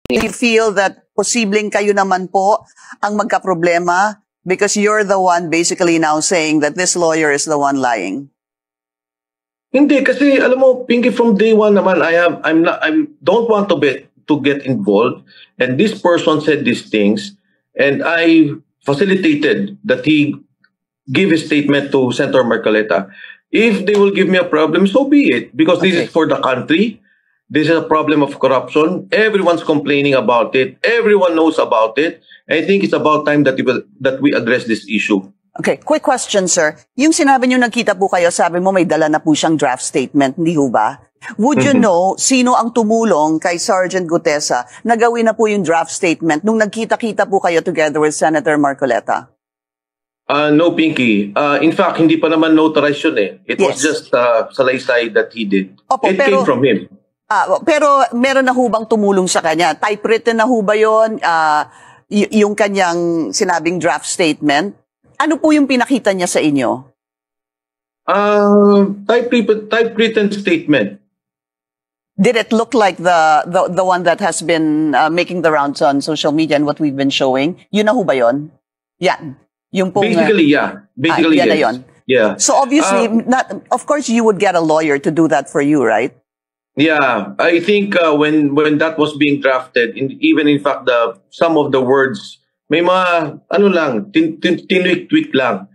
Do you feel that posibleng kayo naman po ang magkaproblema because you're the one basically now saying that this lawyer is the one lying? Hindi, kasi alam mo, Pinky, from day one naman, I don't want to get involved, and this person said these things, and I facilitated that he give his statement to Senator Marcoleta. If they will give me a problem, so be it, because this is for the country. This is a problem of corruption. Everyone's complaining about it. Everyone knows about it. I think it's about time that we address this issue. Okay, quick question, sir. Yung sinabi niyo nagkita po kayo, sabi mo may dala na po siyang draft statement, hindi ho ba? Would you know sino ang tumulong kay Sergeant Gutesa na gawin na po yung draft statement nung nagkita-kita po kayo together with Senator Marcoleta? No, Pinky. In fact, hindi pa naman notarized yun eh. It was just salaysay that he did. Opo, it came from him. Pero meron na ho bang tumulong sa kanya? Typewritten na ho ba yun? Yung kanyang sinabing draft statement? Ano po yung pinakita niya sa inyo? Typewritten statement. Did it look like the one that has been making the rounds on social media and what we've been showing? Yun na ho ba yun? Yan. Yung pong, basically, yeah. Basically, yan yes. Na yun. Yeah. So obviously, of course, you would get a lawyer to do that for you, right? Yeah, I think when that was being drafted, even in fact some of the words may mga ano lang tinwik-twik lang.